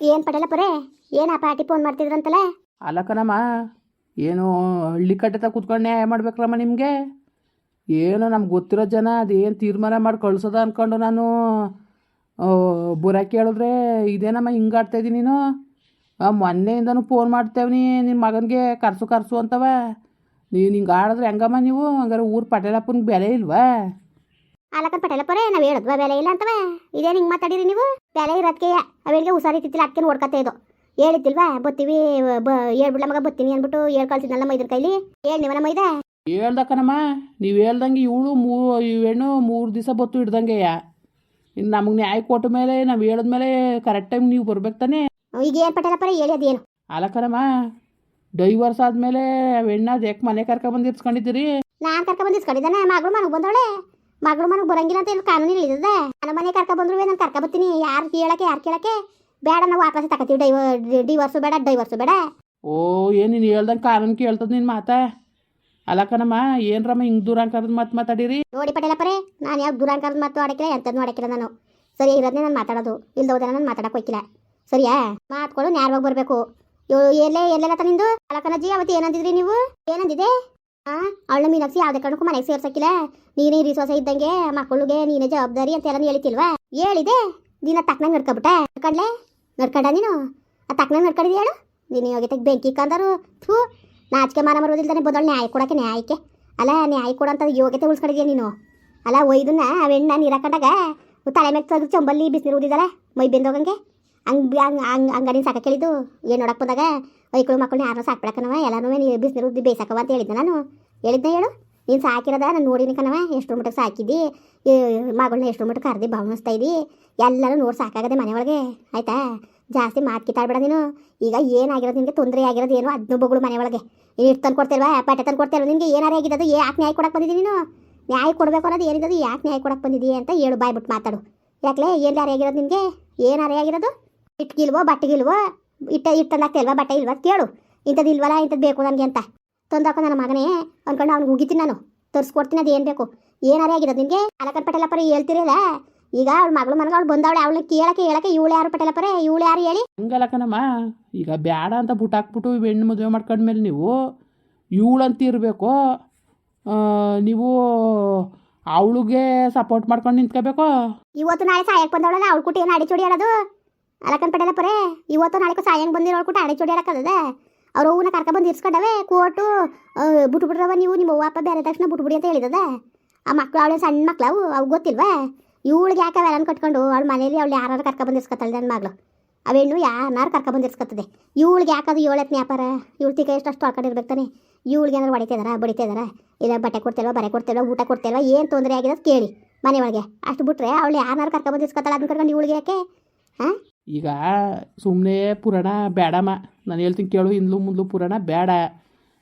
ಏನು ಪಟೇಲ ಪರೇ ಏನು ಆ ಪಾರ್ಟಿ ಫೋನ್ ಮಾಡ್ತಿದ್ರಂತಲ್ಲ? ಅಲ್ಲ ಕಣಮ್ಮ, ಏನು ಹಳ್ಳಿ ಕಟ್ಟೆ ಕೂತ್ಕೊಂಡು ನ್ಯಾಯ ಮಾಡ್ಬೇಕಲ್ಲಮ್ಮ ನಿಮಗೆ. ಏನೋ ನಮ್ಗೆ ಗೊತ್ತಿರೋ ಜನ ಅದೇನು ತೀರ್ಮಾನ ಮಾಡಿ ಕಳ್ಸೋದ ಅಂದ್ಕೊಂಡು ನಾನು ಬುರ ಕೇಳಿದ್ರೆ ಇದೇನಮ್ಮ ಹಿಂಗೆ ಆಡ್ತಾಯಿದ್ದೀನಿ ನೀನು. ಮೊನ್ನೆಯಿಂದನೂ ಫೋನ್ ಮಾಡ್ತೇವ್ನಿ ನಿನ್ನ ಮಗನಿಗೆ ಕರ್ಸು ಅಂತವ. ನೀನು ಹಿಂಗೆ ಆಡಿದ್ರೆ ಹೆಂಗಮ್ಮ ನೀವು? ಹಂಗಾರೆ ಊರು ಪಟೇಲಪ್ಪನಿಗೆ ಬೆಲೆ ಇಲ್ವಾ? ಅಲ್ಲಕ್ಕ ಪಟೇಲ ಪರೇ ನಾವು ಹೇಳಿದ್ವಾ ಬೆಲೆ ಇಲ್ಲ ಅಂತವ? ಇದೇನು ಹಿಂಗೆ ಮಾತಾಡಿರಿ ನೀವು? ಬೆಲೆ ಇರೋದಕ್ಕೆ ಅವೇಳಿಗೆ ಹುಷಾರಿತ್ತಿಲ್ಲ, ಅದಕ್ಕೆ ನೋಡ್ಕೊತಾ ಇದ್ದೋ. ಹೇಳಿದ್ದಿಲ್ವಾ ಬತ್ತೀವಿ ಹೇಳ್ಬಿಡ್ಲ ಮಗ ಬತ್ತೀನಿ ಅಂದ್ಬಿಟ್ಟು ಹೇಳ್ ಕಳ್ಸಿದ್ನಲ್ಲ ಮೈದ್ರ ಕೈಲಿ. ಹೇಳಿ ನೀವನ ಮೈದ ಹೇಳ್ದಕ್ಕನಮ್ಮ, ನೀವು ಹೇಳ್ದಂಗೆ ಇವಳು ಹೆಣ್ಣು 3 ದಿವಸ ಬತ್ತು ಹಿಡ್ದಂಗೆಯ. ಇನ್ನು ನಮಗೆ ನ್ಯಾಯ ಕೊಟ್ಟ ಮೇಲೆ ನಾವು ಹೇಳಿದ್ಮೇಲೆ ಕರೆಕ್ಟ್ ಟೈಮ್ ನೀವು ಬರ್ಬೇಕು ತಾನೆ. ಈಗ ಏನು ಪಟೇಲ ಪರೇ ಹೇಳಿ ಅದೇನು? ಅಲ್ಲಕ್ಕನಮ್ಮ, ಡೈವರ್ಸ್ ಆದಮೇಲೆ ಹೆಣ್ಣ ಯಾಕೆ ಮನೆ ಕರ್ಕೊಬಂದು ಇರ್ಸ್ಕೊಂಡಿದ್ದೀರಿ? ನಾನು ಕರ್ಕೊಬಂದು ಇಸ್ಕೊಂಡಿದ್ದಾನೆ. ಮಗಳು ಮನೆಗೆ ಬಂದವಳೆ. ಮಗಳು ಮನೆಗೆ ಬರಂಗಿಲ್ಲ ಅಂತ ಏನು ಕಾನೂನು ಇಲ್ಲಿದೆ? ನನ್ನ ಮನೆ ಕರ್ಕೊಬಂದ್ರು ನಾನು ಕರ್ಕೊಬತ್ತೀನಿ. ಯಾರು ಕೇಳಕ್ಕೆ ಬೇಡ, ನಾವು ವಾಪಸ್ ತಗೋತೀವಿ. ಡಿವರ್ಸು ಬೇಡ, ಡೈವರ್ಸು ಬೇಡ. ಓ, ಏನು ನೀನು ಹೇಳ್ದಂಗೆ ಕಾನೂನು ಕೇಳ್ತದ ನಿನ್ನ ಮಾತಾ? ಅಲ್ಲಕ್ಕನಮ್ಮ, ಏನರಮ್ಮ ಹಿಂಗೆ ದೂರಾಂಕರದ ಮಾತಾಡಿರಿ? ನೋಡಿ ಪಟೇಲ ಪರೇ, ನಾನು ಯಾವ ದುರಾಂಕಾರದ ಮಾತು ಆಡಕ್ಕಿಲ್ಲ, ಎಂಥದ್ದು ಆಡಕ್ಕಿಲ್ಲ. ನಾನು ಸರಿ ಇರೋದನ್ನೇ ನಾನು ಮಾತಾಡೋದು, ಇಲ್ದೋದ್ರೆ ನಾನು ಮಾತಾಡಕ್ಕೆ ಹೋಗಿಲ್ಲ. ಸರಿಯಾ? ಮಾತ್ಕೊಳ್ಳು ನ್ಯಾಯವಾಗಿ ಬರಬೇಕು. ಎಲ್ಲೆಲ್ಲ ನಿಂದು ಅಲಕನಜ್ಜಿ ಅವತ್ತು ಏನಂದಿದ್ರಿ ನೀವು? ಏನಂದಿದೆ? ಅವಳ ಮೀನಾಕ್ಷಿ ಯಾವುದೇ ಕಾರಣಕ್ಕೂ ಮನೆಗೆ ಸೇರ್ಸಕ್ಕಿಲ್ಲ, ನೀನೇ ರಿಸೋಸ ಇದ್ದಂಗೆ, ಮಕ್ಕಳಿಗೆ ನೀನೇ ಜವಾಬ್ದಾರಿ ಅಂತ ಎಲ್ಲ ಹೇಳಿತಿಲ್ವಾ? ಹೇಳಿದೆ. ದಿನ ತಕ್ಕನಂಗೆ ನಡ್ಕೊಬಿಟ್ಟೆ. ನಡ್ಕೊಂಡ ನೀನು? ಆ ತಕ್ಕನಂಗೆ ನಡ್ಕೊಂಡಿದ್ದೆ ಹೇಳು. ನೀನು ಯೋಗ್ಯತೆಗೆ ಬೆಂಕಿ ಕಂದರು. ಥೂ, ನಾಚಿಕೆ ಮಾನ ಮರೋದಿಲ್ದಾನೆ ಬಂದವಳು ನ್ಯಾಯ ಕೊಡೋಕ್ಕೆ. ನ್ಯಾಯಕ್ಕೆ ಅಲ್ಲ, ನ್ಯಾಯ ಕೊಡೋಂಥ ಯೋಗ್ಯತೆ ಉಳಿಸ್ಕೊಂಡಿದ್ಯಾ ನೀನು? ಅಲ್ಲ, ಒಯ್ದನ್ನ ಅವೆಣ್ಣ ನೀರಾಕೊಂಡಾಗ ತಲೆ ಮೇಲೆ ತೆಗೆದು ಚಂಬಲ್ಲಿ ಬಿಸಿನೀರು ಉದಿದಲ್ಲ ಮೈ ಬೆಂದೋಗಂಗೆ. ಹಂಗಡಿನ ಸಾಕ ಕೇಳಿದ್ದು. ಏನು ನೋಡಕ್ಕೆ ಬಂದಾಗ ಐಕಳು ಮಕ್ಕಳನ್ನ ಯಾರನ್ನೂ ಸಾಕ್ಬಿಡಕನವ, ಎಲ್ಲನೂ ಬಿಸಿನೀರು ಉದ್ದಿ ಬೇಯಿಸಾಕವ ಅಂತ ಹೇಳಿದ್ದೆ ನಾನು. ಹೇಳಿದ್ದೆ ಹೇಳು. ನೀನು ಸಾಕಿರೋದ ನಾನು ನೋಡಿನಿ ಕಣವ. ಎಷ್ಟರ ಮಟ್ಟಕ್ಕೆ ಸಾಕಿದ್ದಿ, ಮಗಳನ್ನ ಎಷ್ಟರ ಮಟ್ಟಕ್ಕೆ ಕರೆದಿ ಭಾವನಿಸ್ತಾ ಇದ್ದಿ, ಎಲ್ಲರೂ ನೋಡಿ ಸಾಕಾಗದೆ ಮನೆ ಒಳಗೆ. ಆಯಿತಾ? ಜಾಸ್ತಿ ಮಾತು ಕಿತ್ತಾಡ್ಬೇಡ ನೀನು. ಈಗ ಏನಾಗಿರೋದು ನಿನಗೆ? ತೊಂದರೆ ಆಗಿರೋದು ಏನು? ಅದನ್ನು ಬಗಳು ಮನೆ ಒಳಗೆ ನೀನು ಇಟ್ಟು ತಂದು ಕೊಡ್ತೇಲ್ವಾ? ಪಟ್ಟೆ ತಂದು ಕೊಡ್ತೇಲ್ವ? ನಿನಗೆ ಏನಾರೇ ಆಗಿದ್ದು ಯಾಕೆ ನ್ಯಾಯ ಕೊಡಕ್ಕೆ ಬಂದಿದ್ದೀನಿ ನೀನು? ನ್ಯಾಯ ಕೊಡಬೇಕು ಅನ್ನೋದು ಏನಿದ್ದು? ಯಾಕೆ ನ್ಯಾಯ ಕೊಡಕ್ಕೆ ಬಂದಿದ್ದೀ ಅಂತ ಹೇಳು, ಬಾಯ್ಬಿಟ್ಟು ಮಾತಾಡು. ಯಾಕಲೇ, ಏನಾರೇ ಆಗಿರೋದು ನಿನಗೆ? ಏನಾರೇ ಆಗಿರೋದು? ಇಟ್ಗಿಲ್ವೋ ಬಟ್ಟೆಗಿಲ್ವೋ? ಇಟ್ಟಂದಾಗ್ತೇಲ್ವಾ? ಬಟ್ಟೆ ಇಲ್ವಾ ಕೇಳು. ಇಂಥದ್ದು ಇಲ್ವಲ್ಲ, ಇಂಥದ್ದು ಬೇಕು ನನಗೆ ಅಂತ ತಂದಾಕೋ ನನ್ನ ಮಗನೇ ಅಂದ್ಕೊಂಡು ಅವ್ನಿಗೆ ಉಗಿತೀನಿ ನಾನು. ತರಿಸ್ಕೊಡ್ತೀನಿ, ಅದು ಏನು ಬೇಕು. ಏನಾರೇ ಆಗಿರೋದು ನಿನಗೆ? ಅಲಕನ್ ಪಟೇಲ ಪರೇ ಹೇಳ್ತಿರಲ್ಲ. ಈಗ ಅವಳ ಮಗಳು ಮನೆಗೆ ಅವಳು ಬಂದವಳೆ, ಅವಳನ್ನ ಹೇಳಕ್ಕೆ ಇವಳು ಯಾರು ಪಟೇಲ ಪರೇ? ಇವಳು ಯಾರು ಹೇಳಿ? ಹಂಗಲ್ಲಕನಮ್ಮ, ಈಗ ಬೇಡ ಅಂತ ಹಾಕ್ಬಿಟ್ಟು ಹೆಣ್ಣು ಮದುವೆ ಮಾಡ್ಕೊಂಡ್ಮೇಲೆ ನೀವು ಇವಳಂತ ಇರಬೇಕು. ನೀವು ಅವಳಿಗೆ ಸಪೋರ್ಟ್ ಮಾಡ್ಕೊಂಡು ನಿಂತ್ಕೋಬೇಕು. ಇವತ್ತು ನಾಳೆ ಸಾಯಕ್ಕೆ ಬಂದವಳಲ್ಲ, ಅವಳು ಕುಟಿ ಏನು ಅಡಿಚೋಡಿ ಹೇಳೋದು? ಅಲಕನ್ ಪಟೇಲ ಪರೇ, ಇವತ್ತು ನಾಳೆಗೂ ಸಾಯಂಗೆ ಬಂದಿರೋ ಕುಟ ಅಡಿಚೋಡಿ ಹೇಳಕ್ಕದ? ಅವ್ರು ಹೂವನ್ನ ಕರ್ಕೊಬಂದು ಇರ್ಸ್ಕೊಂಡವೆ ಕೋರ್ಟು. ಬಿಟ್ಬಿಟ್ರವ ನೀವು, ನಿಮ್ಮ ಅವ್ವ ಅಪ್ಪ ಬೇರೆ ತಕ್ಷಣ ಬಿಟ್ಬಿಡಿ ಅಂತ ಹೇಳಿದದ. ಆ ಮಕ್ಳು ಅವಳೆ ಸಣ್ಣ ಮಕ್ಳು, ಅವು ಗೊತ್ತಿಲ್ವಾ? ಇವಳಿಗೆ ಯಾಕೆ ಅವೆಲ್ಲ ಕಟ್ಕೊಂಡು ಅವಳ ಮನೇಲಿ ಅವಳು ಯಾರು ಕರ್ಕೊಬಂದು ಇರ್ಸ್ಕೊತಾಳೆ ನನ್ನ ಮಗಳು. ಅವೇನು ಯಾರು ಕರ್ಕೊಬಂದು ಇರ್ಸ್ಕೊತದೆ? ಇವಳಿಗೆ ಯಾಕದು 7ನೇ ವ್ಯಾಪಾರ? ಇವಳು ತಿಕ್ಕ ಎಷ್ಟು ತೊಳ್ಕೊಂಡಿರ್ಬೇಕು ತಾನೆ. ಇವಳಿಗೆ ಏನಾದ್ರು ಬಡಿತಿದಾರ? ಇಲ್ಲ ಬಟ್ಟೆ ಕೊಡ್ತೇಲ್ವ, ಬರೆ ಕೊಡ್ತೇಲ್ವ, ಊಟ ಕೊಡ್ತೇಲ್ವ? ಏನು ತೊಂದರೆ ಆಗಿರೋದು ಕೇಳಿ ಮನೆ ಒಳಗೆ. ಅಷ್ಟು ಬಿಟ್ರೆ ಅವಳು ಯಾರು ಕರ್ಕೊಬಂದು ಇರ್ಸ್ಕೊತಾಳೆ, ಅದನ್ನ ಕರ್ಕೊಂಡು ಇವಳಿಗೆ ಯಾಕೆ? ಈಗ ಸುಮ್ಮನೆ ಪುರಾಣ ಬೇಡಮ್ಮ. ನಾನು ಹೇಳ್ತೀನಿ ಕೇಳು, ಇಂದ್ಲು ಮುಂದ್ಲು ಪುರಾಣ ಬೇಡ.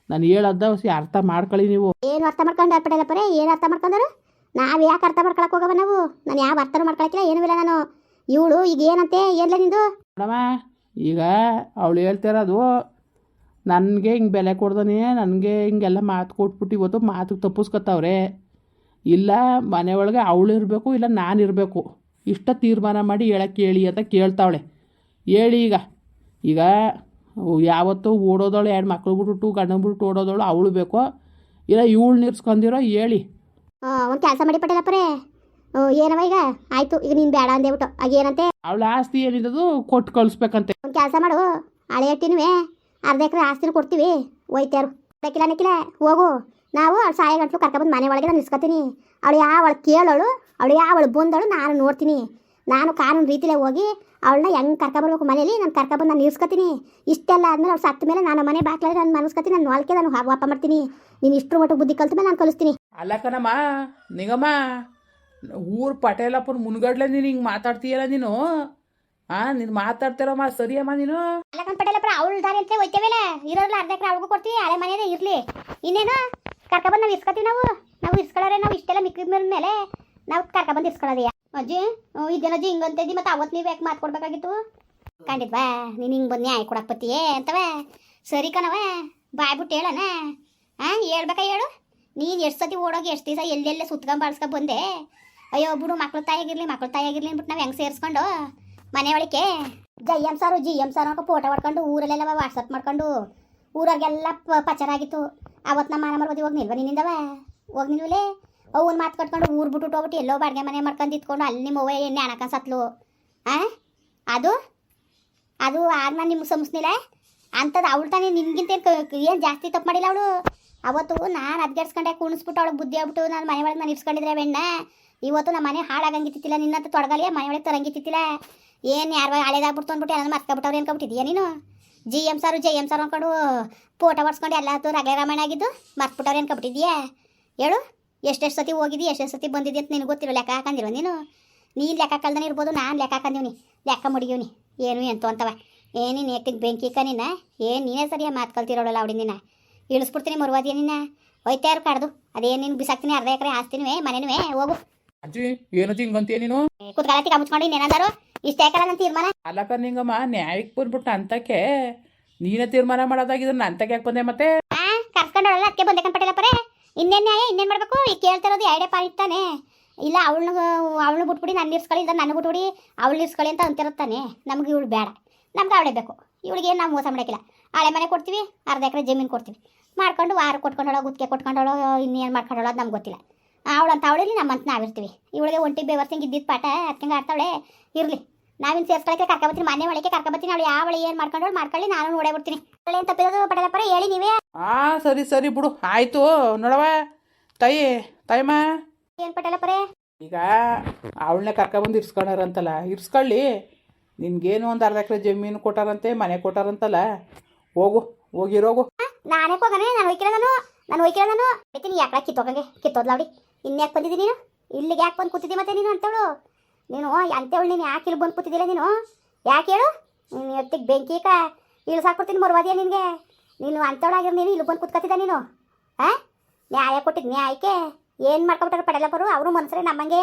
ನಾನು ಹೇಳೋದ ಅರ್ಥ ಮಾಡ್ಕೊಳ್ಳಿ ನೀವು. ಏನು ಅರ್ಥ ಮಾಡ್ಕೊಂಡು ಪಟೇಲ ಪರೇ? ಏನು ಅರ್ಥ ಮಾಡ್ಕೊಂಡರು? ನಾವು ಯಾಕೆ ಅರ್ಥ ಮಾಡ್ಕೊಳಕ್ಕೆ ಹೋಗವ ನಾವು? ನಾನು ಯಾವ ಅರ್ಥನೂ ಮಾಡ್ಕೊಳಕ್ಕಿಲ್ಲ, ಏನೂ ಇಲ್ಲ ನಾನು. ಇವಳು ಈಗ ಏನಂತೆ ಏನ್ಲ ನಿಂದು? ಮೇಡಮ, ಈಗ ಅವಳು ಹೇಳ್ತಿರೋದು ನನಗೆ ಹಿಂಗೆ ಬೆಲೆ ಕೊಡ್ದಾನೆ, ನನಗೆ ಹಿಂಗೆಲ್ಲ ಮಾತು ಕೊಟ್ಬಿಟ್ಟು ಇವತ್ತು ಮಾತಿಗೆ ತಪ್ಪಿಸ್ಕೊತಾವ್ರೆ. ಇಲ್ಲ ಮನೆ ಒಳಗೆ ಅವಳು ಇರಬೇಕು, ಇಲ್ಲ ನಾನು ಇರಬೇಕು, ಇಷ್ಟ ತೀರ್ಮಾನ ಮಾಡಿ ಹೇಳಕ್ಕೆ ಹೇಳಿ ಅಂತ ಕೇಳ್ತಾವಳೆ. ಹೇಳಿ ಈಗ ಯಾವತ್ತು ಓಡೋದವಳು, 2 ಮಕ್ಳು ಬಿಟ್ಬಿಟ್ಟು ಗಂಡನ ಬಿಟ್ಟು ಓಡೋದವಳು ಅವಳು ಬೇಕೋ, ಇಲ್ಲ ಇವಳು ನಿರ್ಸ್ಕೊಂಡಿರೋ? ಹೇಳಿ. ಒಂದು ಕೆಲಸ ಮಾಡಿ ಪಟೇಲ ಪರೇ, ಏನವ ಈಗ? ಆಯಿತು, ಈಗ ನೀನು ಬೇಡ ಅಂದೇಬಿಟ್ಟು ಆಗ ಏನಂತೆ? ಅವಳ ಆಸ್ತಿ ಏನಿದ್ದು ಕೊಟ್ಟು ಕಳಿಸ್ಬೇಕಂತೆ. ಒಂದು ಕೆಲಸ ಮಾಡು, ಹಳೆ ಎಟ್ಟಿನೂ ಅರ್ಧ ಎಕರೆ ಆಸ್ತಿನೂ ಕೊಡ್ತೀವಿ, ಒಯ್ತಾರು. ನಕ್ಕಿಲ್ಲ ಹೋಗು. ನಾವು ಅವಳು ಸಾಯ ಗಂಟ್ಲು ಕರ್ಕೊಬಂದು ಮನೆ ಒಳಗೆ ನಾನು ನಿಲ್ಸ್ಕೊತೀನಿ. ಅವಳು ಯಾವಳು ಕೇಳೋಳು, ಅವಳು ಯಾವಳು ಬಂದವಳು ನಾನು ನೋಡ್ತೀನಿ. ನಾನು ಕಾನೂನು ರೀತಿಲೇ ಹೋಗಿ ಅವಳನ್ನ ಹೆಂಗೆ ಕರ್ಕೊಬರ್ಬೇಕು ಮನೇಲಿ ನಾನು ಕರ್ಕೊಬಂದು ನಾನು ನಿಲ್ಸ್ಕೊತೀನಿ. ಇಷ್ಟೆಲ್ಲ ಆದಮೇಲೆ ಅವ್ಳು ಸತ್ತ ಮೇಲೆ ನಾನು ಮನೆ ಬಾಕ್ಲಾಗಿ ನಾನು ಮನಸ್ಕೊತೀನಿ, ನಾನು ಹೊಲಕ್ಕೆ ನಾನು ವಾಪ ಮಾಡ್ತೀನಿ. ನೀನು ಇಷ್ಟರ ಮಟ್ಟಿಗೆ ಬುದ್ಧಿ ಕಲ್ತ ಮೇಲೆ ನಾನು ಕಲಿಸ್ತೀನಿ. ಅಲ್ಲಕ್ಕನಮ್ಮ, ನಿಗಮ್ಮ ಊರು ಪಟೇಲಪ್ಪನ ಮುನ್ಗಡ್ಲೆ ನೀನು ಹಿಂಗೆ ಮಾತಾಡ್ತೀಯಲ್ಲ ನೀನು. ನೀನು ಮಾತಾಡ್ತಿರಮ್ಮ ಸರಿಯಮ್ಮ ನೀನು? ಅಲ್ಲಕನ್ ಪಟೇಲಪ್ಪ ಅವಳು ದಾರಿ ಅಂತ ಹೋಯ್ತೇವಲ್ಲ, ಇರೋಲ್ಲ ಅರ್ಧ ಎಕರೆ ಅವಳಿಗೂ ಕೊಡ್ತೀವಿ, ಹಳೆ ಮನೆಯದೇ ಇರಲಿ. ಇನ್ನೇನು ಕರ್ಕೊಬಂದು ನಾವು ಇಸ್ಕೊತೀವಿ. ನಾವು ಇಸ್ಕೊಳ್ಳೋರೆ, ನಾವು ಇಷ್ಟೆಲ್ಲ ಮಿಕ್ಕಿದ ಮೇಲೆ ನಾವು ಕರ್ಕೊಬಂದು ಇಸ್ಕೊಳ್ಳೋದೆಯಾ? ಅಜ್ಜಿ ಇದೇನಜ್ಜಿ ಹಿಂಗಂತ ಇದ್ದಿ, ಮತ್ತೆ ಅವತ್ತು ನೀವು ಯಾಕೆ ಮಾತು ಕೊಡ್ಬೇಕಾಗಿತ್ತು? ಕಂಡಿದ್ವಾ ನೀನು ಹಿಂಗೆ ಬಂದು ನ್ಯಾಯ ಕೊಡಕ್ಕೆ ಬತ್ತೀಯೇ ಅಂತವ? ಸರಿ ಕಣವ, ಬಾಯ್ಬಿಟ್ಟು ಹೇಳಣ. ಹೇಳ್ಬೇಕಾ ಹೇಳು? ನೀನು ಎಷ್ಟು ಸತಿ ಓಡೋಗಿ ಎಷ್ಟು ದಿವಸ ಎಲ್ಲೆಲ್ಲೇ ಸುತ್ಕೊಂಡ್ ಬಂದೆ. ಅಯ್ಯೋ ಬಿಡು, ಮಕ್ಳು ತಾಯಿಯಾಗಿರ್ಲಿ ಅಂದ್ಬಿಟ್ಟು ನಾವು ಹೆಂಗೆ ಸೇರಿಸ್ಕೊಂಡು ಮನೆ ಒಳಕ್ಕೆ ಜೈ ಸಾರು ಜಿ ಎಮ್ ಸಾರು ಅಂತ ಫೋಟೋ ಹೊಡ್ಕೊಂಡು ಊರಲ್ಲೆಲ್ಲ ವಾಟ್ಸಪ್ ಮಾಡ್ಕೊಂಡು ಊರವ್ರಿಗೆಲ್ಲ ಪಚಾರ ಆಗಿತ್ತು. ಅವತ್ತು ನಮ್ಮ ಮಾನ ಮರ್ಬೋದು ಹೋಗಿ ನಿನ್ನಿಂದವ ಹೋಗಿ ನಿಲ್ವಲೇ ಅವನ್ನ ಮಾತು ಕಟ್ಕೊಂಡು ಊರು ಬಿಟ್ಟು ಹೋಗ್ಬಿಟ್ಟು ಎಲ್ಲೋ ಬಾಡಿಗೆ ಮನೆ ಮಾಡ್ಕೊಂಡು ಇತ್ಕೊಂಡು ಅಲ್ಲಿ ನಿಮ್ಮ ಅವ್ವ ಎಣ್ಣೆ ಹಣಕ ಸತ್ಲು. ಅದು ಅದು ನಾನು ನಿಮ್ಗೆ ಸಂಸ್ನಿಲ್ಲ ಅಂಥದ್ದು ಅವಳು ತಾನೇ ನಿನ್ಗಿಂತ ಏನು ಜಾಸ್ತಿ ತಪ್ಪು ಮಾಡಿಲ್ಲ ಅವಳು. ಅವತ್ತು ನಾನು ಅದ್ಗೆಡ್ಸ್ಕೊಂಡೆ ಕುಣಿಸ್ಬಿಟ್ಟು ಅವಳು ಬುದ್ಧಿ ಆಗ್ಬಿಟ್ಟು ನಾನು ಮನೆ ಒಳಗೆ ನಾನು ಇರ್ಸ್ಕೊಂಡಿದ್ರೆ ಬೆಣ್ಣ ಇವತ್ತು ನಮ್ಮ ಮನೆ ಹಾಳಾಗಂಗಿತ್ತಿಲ್ಲ ನಿನ್ನಂತ ತೊಡಗಲಿಯ ಮನೆ ಒಳಗೆ ತರಂಗಿತ್ತಿಲ್ಲ. ಏನು ಯಾರು ಹಳೇದಾಗ್ಬಿಡ್ತು ಅಂದ್ಬಿಟ್ಟು ಎಲ್ಲ ಮರ್ಕೊಬಿಟ್ಟವ್ರು ಅನ್ಕೊಬಿಟ್ಟಿದ್ಯಾ ನೀನು? ಜಿ ಎಮ್ ಸಾರು ಅಂದ್ಕೊಂಡು ಫೋಟೋ ಹೊಡ್ಸ್ಕೊಂಡು ಎಲ್ಲ ರಗಳೆ ರಾಮಾಯಣ ಆಗಿದ್ದು ಮರ್ತ್ಬಿಟ್ಟವ್ರು ಅನ್ಕೊಬಿಟ್ಟಿದ್ಯಾ? ಹೇಳು, ಎಷ್ಟೆಷ್ಟು ಸತಿ ಹೋಗಿದ್ದಿ ಎಷ್ಟೆಷ್ಟು ಸತಿ ಬಂದಿದ್ದಿ ಅಂತ ನಿನಗೆ ಗೊತ್ತಿರೋ ಲೆಕ್ಕ ಹಾಕೊಂಡಿರೋ ನೀನು ಲೆಕ್ಕ ಹಾಕಲ್ದಾನೆ ಇರ್ಬೋದು, ನಾನು ಲೆಕ್ಕ ಹಾಕೊಂಡಿವ್ನಿ ಲೆಕ್ಕ ಮುಡಿಗಿವ್ನಿ ಏನು ಎಂತು ಅಂತವ ಏನೇನು ಏಕಿಗೆ ಬೆಂಕಿ ನಿನ್ನ ಏನು ನೀನೇ ಸರಿಯಾಗಿ ಮಾತು ಕಲ್ತಿರೋಳಲ್ಲ ಅವಡಿ ನಿನ್ನ ಇಳಿಸ್ಬಿಡ್ತೀನಿ ಮರುವಾದಿಯ ನಿನ್ನ ಹೋಯ್ತಾ ಯಾರು ಕಡ್ದು ಅದೇನು ನೀನು ಬಿಸಾಕ್ತೀನಿ ಅರ್ಧ ಎಕರೆ ಆಸ್ತಿನೂ ಮನೆನೂ ಹೋಗು. ಅಜ್ಜಿ ಏನದು ಹಿಂಗಂತೀಯ ನೀನು? ಕುತ್ಕಾಲತ್ತಿ ಕಮ್ಮಿಸ್ಕೊಂಡು ಇನ್ನೇನಾದ್ರು ಇಷ್ಟ ಯಾಕಲ್ಲ ನನ್ನ ತೀರ್ಮಾನ ಅಲ್ಲಕ್ಕ ನಿಂಗಮ್ಮ ನ್ಯಾಯಕ್ಕೆ ಬಂದ್ಬಿಟ್ಟು ಅಂತಕ್ಕೆ ನೀನೇ ತೀರ್ಮಾನ ಮಾಡೋದಾಗಿದ್ರೆ ಅಂತಕ್ಕೆ ಯಾಕೆ ಬಂದೆ ಮತ್ತೆ? ಕರ್ಕೊಂಡೋಳಲ್ಲ ಅದಕ್ಕೆ ಬಂದೆ ಕನ್ಪಟ್ಟಿಲ್ಲ ಪರೇ ಇನ್ನೇನು ನ್ಯಾಯ ಇನ್ನೇನು ಮಾಡಬೇಕು? ಈಗ ಕೇಳ್ತಿರೋದು ಐಡಿಯಾ ಪಾಯಿತಾನೆ ಇಲ್ಲ ಅವಳನ್ನ ಬಿಟ್ಬಿಡಿ ನನ್ನ ಇರ್ಸ್ಕೊಳ್ಳಿ ಇಲ್ಲ ನನ್ನ ಬಿಟ್ಬಿಡಿ ಅವಳು ಇರ್ಸ್ಕೊಳ್ಳಿ ಅಂತ ಅಂತಿರುತ್ತಾನೆ. ನಮ್ಗೆ ಇವಳು ಬೇಡ, ನಮ್ಗೆ ಅವಳೇ ಬೇಕು. ಇವಳಿಗೆ ನಾವು ಮೋಸ ಮಾಡೋಕ್ಕಿಲ್ಲ. ಹಳೆ ಮನೆ ಕೊಡ್ತೀವಿ, ಅರ್ಧ ಎಕರೆ ಜಮೀನು ಕೊಡ್ತೀವಿ, ಮಾಡ್ಕೊಂಡು ವಾರ ಕೊಟ್ಕೊಂಡೋಳೋ ಗುತ್ತಿಗೆ ಕೊಟ್ಕೊಂಡೋಳೋ ಇನ್ನೇನು ಮಾಡ್ಕೊಂಡೋಳೋ ಅದು ನಮ್ಗೆ ಗೊತ್ತಿಲ್ಲ. ಅವಳಂತ ಅವಳಲ್ಲಿ ನಮ್ಮಂತ ನಾವಿರ್ತೀವಿ. ಇವಳಿಗೆ ಒಂಟಿ ಬೇವರ್ಸಂಗೆ ಇದ್ದಿದ್ದು ಪಾಠ ಅದಕ್ಕೆ ಆಡ್ತಾವಳೆ ಇರಲಿ. ನಾವಿನ್ನು ಸೇರ್ಸ್ಕೊಳಕ್ಕೆ ಕರ್ಕೊಬತ್ತೀನಿ, ಮನೆ ಒಳಗೆ ಕರ್ಕೊಬತ್ತೀನಿ. ಅವಳು ಯಾವಳು ಏನು ಮಾಡ್ಕೊಂಡವಳು ಮಾಡ್ಕೊಳ್ಳಿ, ನಾನು ನೋಡೇ ಬಿಡ್ತೀನಿ. ಅವಳು ಏನು ತಪ್ಪಿರೋದು ಪಟೇಲಪ್ಪರ ಹೇಳಿ ನೀವೇ. ಸರಿ ಬಿಡು ಆಯಿತು. ನೋಡವ ತಾಯಮ್ಮ ಏನು ಪಟೇಲಪ್ಪರೇ ಈಗ ಅವಳನ್ನೇ ಕರ್ಕೊಬಂದು ಇರ್ಸ್ಕೊಂಡಾರಂತಲ್ಲ, ಇರ್ಸ್ಕೊಳ್ಳಿ. ನಿನ್ಗೇನು ಒಂದು ಅರ್ಧ ಎಕರೆ ಜಮೀನು ಕೊಟ್ಟಾರಂತೆ, ಮನೆ ಕೊಟ್ಟಾರಂತಲ್ಲ, ಹೋಗಿರೋಗು. ನಾನೇ ಹೋಗನೆ ನಾನು ಒಯ್ಕಿಲ್ಲ ನಾನು ಐತೀನಿ. ಯಾಕೆ ಕಿತ್ತೋದ್ಲ ಅವಡಿ ಇನ್ಯಾಕೆ ಬಂದಿದ್ದೀನಿ ನೀನು ಇಲ್ಲಿಗೆ ಯಾಕೆ ಬಂದು ಕೂತಿದ್ದಿ ಮತ್ತೆ ನೀನು ಅಂತವಳು ನೀನು ಅಂಥವಳು ನೀನು ಯಾಕೆ ಇಲ್ಲಿ ಬಂದು ಕೂತಿದ್ದಿಲ್ಲ ನೀನು? ಯಾಕೆ ಹೇಳು? ನೀನು ಎತ್ತಿಗೆ ಬೆಂಕಿ ಇಳಿಸಾಕ್ಬಿಡ್ತೀನಿ ಮರುವಾದಿಯ ನಿನಗೆ. ನೀನು ಅಂಥವಳಾಗಿರೋ ನೀನು ಇಲ್ಲಿ ಬಂದು ಕೂತ್ಕೊತಿದ್ದ ನೀನು? ನ್ಯಾಯ ಕೊಟ್ಟಿದ್ದು ನ್ಯಾಯಕ್ಕೆ ಏನು ಮಾಡ್ಕೊಬಿಟ್ಟಾರೆ ಪಡೆಯಲ್ಲಪ್ಪರು? ಅವರು ಮನುಷ್ಯರೇ ನಮ್ಮಂಗೆ.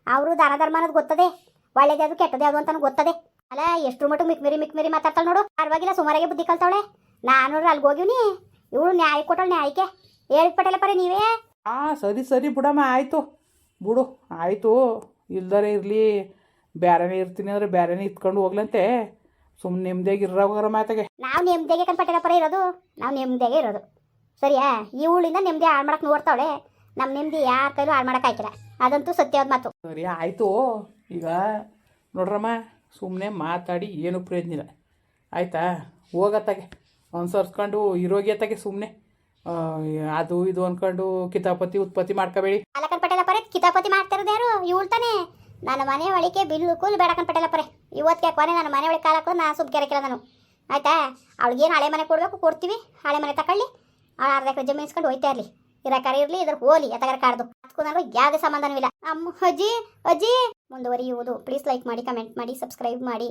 ಅವರು ದಾನ ಧರ್ಮ ಅನ್ನೋದು ಗೊತ್ತದೆ, ಒಳ್ಳೇದು ಯಾವುದು ಕೆಟ್ಟದ್ದು ಯಾವುದು ಅಂತ ಗೊತ್ತದೆ. ಅಲ್ಲ ಎಷ್ಟು ಮಟ್ಟು ಮಿಕ್ಮಿರಿ ಮಾತಾಡ್ತಾಳೆ ನೋಡು. ಪರವಾಗಿಲ್ಲ, ಸುಮಾರಾಗೆ ಬುದ್ಧಿ ಕಲ್ತಾವಳೆ. ನಾನು ಅಲ್ಲಿಗೆ ಹೋಗಿವ್ನಿ, ಇವಳು ನ್ಯಾಯ ಕೊಟ್ಟಳು. ನ್ಯಾಯಕ್ಕೆ ಹೇಳಿದ್ ಪಟೇಲಪ್ಪರೇ ನೀವೇ. ಸರಿ ಬಿಡಮ್ಮ ಆಯಿತು ಬಿಡು ಆಯಿತು. ಇಲ್ದಾರೆ ಇರಲಿ, ಬೇರೆನೇ ಇರ್ತೀನಿ ಅಂದರೆ ಬೇರೆನೇ ಇತ್ಕೊಂಡು ಹೋಗ್ಲಂತೆ. ಸುಮ್ಮನೆ ನೆಮ್ಮದಿಯಾಗಿ ಇರೋಗೋರ ಮಾತಾಗೆ ನಾವು ನೆಮ್ಮದಿಯಾಗೆ ಪಟೇಲಪ್ಪರೇ ಇರೋದು, ನಾವು ನೆಮ್ಮದಿಯಾಗೆ ಇರೋದು. ಸರಿಯಾ? ಇವಳಿಂದ ನೆಮ್ಮದಿ ಹಾಳು ಮಾಡಕ್ಕೆ ನೋಡ್ತಾವಳೆ. ನಮ್ಮ ನೆಮ್ಮದಿ ಯಾರ ಕೈಲೂ ಹಾಳು ಮಾಡೋಕೆ ಆಯ್ಕಿಲ್ಲ, ಅದಂತೂ ಸತ್ಯವಾದ ಮಾತು. ಸರಿ ಆಯಿತು. ಈಗ ನೋಡ್ರಮ್ಮ, ಸುಮ್ಮನೆ ಮಾತಾಡಿ ಏನು ಪ್ರಯೋಜನ ಇಲ್ಲ ಆಯಿತಾ? ಹೋಗತ್ತಾಗೆ ಅನ್ಸರ್ಸ್ಕೊಂಡು ಇರೋಗಿಯತ್ತಾಗೆ ಸುಮ್ಮನೆ ಅದು ಇದು ಅಂದ್ಕೊಂಡು ಕಿತಾಪತಿ ಉತ್ಪತ್ತಿ ಮಾಡ್ಕೋಬೇಡಿ. ಅಲ್ಲಕನ್ ಪಟೇಲಪ್ಪರೇ ಕಿತಾಪತಿ ಮಾಡ್ತಿರೋದು ಯಾರು? ಇವಳು ತಾನೇ. ನನ್ನ ಮನೆ ಒಳಗೆ ಬಿಲ್ಕುಲ್ ಬೇಡಕನ್ ಪಟೇಲಪ್ಪರೇ. ಇವತ್ತಿಗೆ ಕೊನೆ ನನ್ನ ಮನೆ ಒಳಗೆ ಕಾಲಕ್ಕೂ ನಾ ಸುಮ್ ಕೆರಕಿಲ್ಲ ನಾನು ಆಯಿತಾ? ಅವಳಿಗೇನು ಹಳೆ ಮನೆ ಕೊಡಬೇಕು ಕೊಡ್ತೀವಿ, ಹಳೆ ಮನೆ ತಗೊಳ್ಳಿ, ಅರ್ಧ ಎಕರೆ ಜಮೀನು ಇಸ್ಕೊಂಡು ಹೋಯ್ತಾ ಇರಲಿ, ಇರಕಾರ ಇರಲಿ, ಇದ್ರ ಹೋಲಿ ಎತ್ತಗಾರ ಕಾಡ್ದು ಅದಕ್ಕೂ ನನಗೂ ಯಾವುದೇ ಸಂಬಂಧನೂ ಇಲ್ಲ. ಅಜ್ಜಿ ಮುಂದುವರಿಯುವುದು. ಪ್ಲೀಸ್ ಲೈಕ್ ಮಾಡಿ, ಕಮೆಂಟ್ ಮಾಡಿ, ಸಬ್ಸ್ಕ್ರೈಬ್ ಮಾಡಿ.